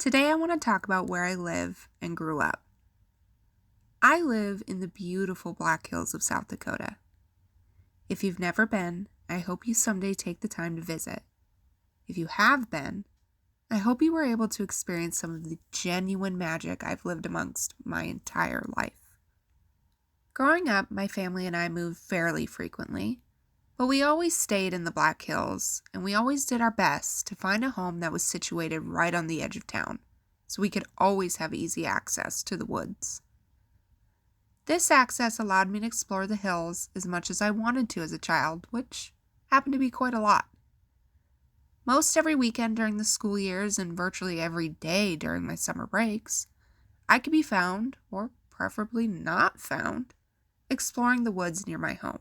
Today I want to talk about where I live and grew up. I live in the beautiful Black Hills of South Dakota. If you've never been, I hope you someday take the time to visit. If you have been, I hope you were able to experience some of the genuine magic I've lived amongst my entire life. Growing up, my family and I moved fairly frequently, but we always stayed in the Black Hills, and we always did our best to find a home that was situated right on the edge of town, so we could always have easy access to the woods. This access allowed me to explore the hills as much as I wanted to as a child, which happened to be quite a lot. Most every weekend during the school years and virtually every day during my summer breaks, I could be found, or preferably not found, exploring the woods near my home.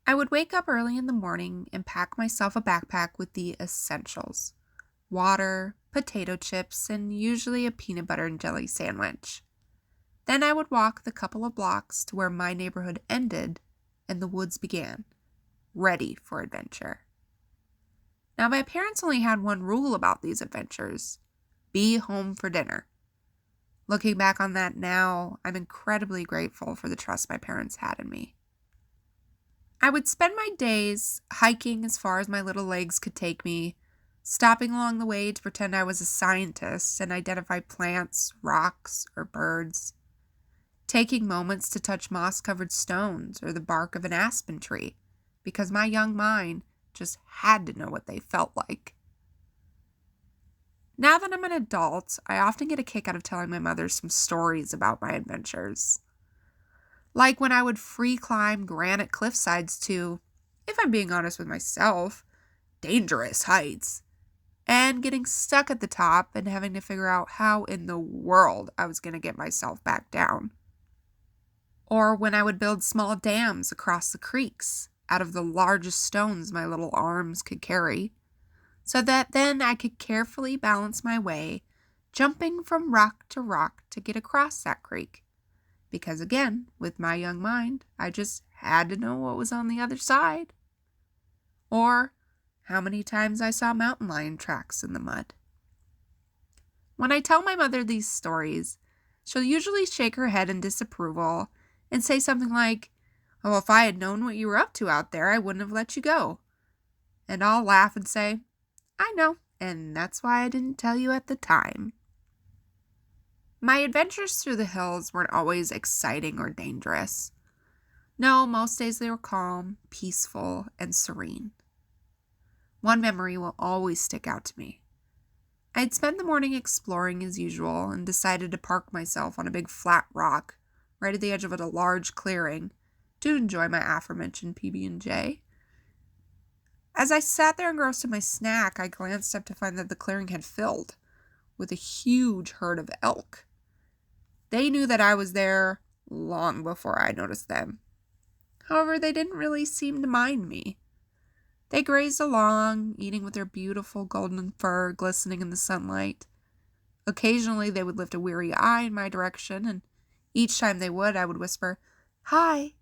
I would wake up early in the morning and pack myself a backpack with the essentials: water, potato chips, and usually a peanut butter and jelly sandwich. Then I would walk the couple of blocks to where my neighborhood ended and the woods began, ready for adventure. Now, my parents only had one rule about these adventures: be home for dinner. Looking back on that now, I'm incredibly grateful for the trust my parents had in me. I would spend my days hiking as far as my little legs could take me, stopping along the way to pretend I was a scientist and identify plants, rocks, or birds, taking moments to touch moss-covered stones or the bark of an aspen tree, because my young mind just had to know what they felt like. Now that I'm an adult, I often get a kick out of telling my mother some stories about my adventures. Like when I would free climb granite cliff sides to, if I'm being honest with myself, dangerous heights, and getting stuck at the top and having to figure out how in the world I was going to get myself back down. Or when I would build small dams across the creeks out of the largest stones my little arms could carry, so that then I could carefully balance my way, jumping from rock to get across that creek. Because again, with my young mind, I just had to know what was on the other side. Or how many times I saw mountain lion tracks in the mud. When I tell my mother these stories, she'll usually shake her head in disapproval and say something like, "Oh, if I had known what you were up to out there, I wouldn't have let you go." And I'll laugh and say, "I know, and that's why I didn't tell you at the time." My adventures through the hills weren't always exciting or dangerous. No, most days they were calm, peaceful, and serene. One memory will always stick out to me. I'd spent the morning exploring as usual and decided to park myself on a big flat rock right at the edge of a large clearing to enjoy my aforementioned PB&J. As I sat there engrossed in my snack, I glanced up to find that the clearing had filled with a huge herd of elk. They knew that I was there long before I noticed them. However, they didn't really seem to mind me. They grazed along, eating with their beautiful golden fur glistening in the sunlight. Occasionally, they would lift a weary eye in my direction, and each time they would, I would whisper, "Hi,"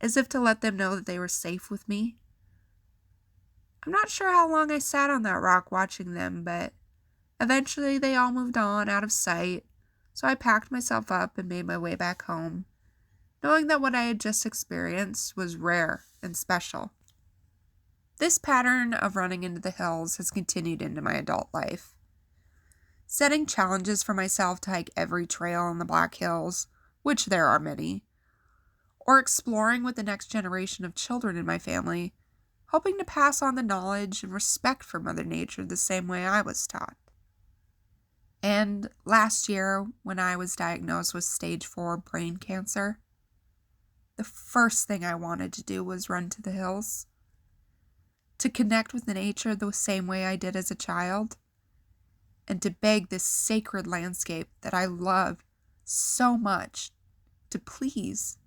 as if to let them know that they were safe with me. I'm not sure how long I sat on that rock watching them, but eventually they all moved on out of sight, so I packed myself up and made my way back home, knowing that what I had just experienced was rare and special. This pattern of running into the hills has continued into my adult life. Setting challenges for myself to hike every trail in the Black Hills, which there are many, or exploring with the next generation of children in my family, hoping to pass on the knowledge and respect for Mother Nature the same way I was taught. And last year, when I was diagnosed with stage 4 brain cancer, the first thing I wanted to do was run to the hills, to connect with the nature the same way I did as a child, and to beg this sacred landscape that I loved so much to please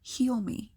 heal me.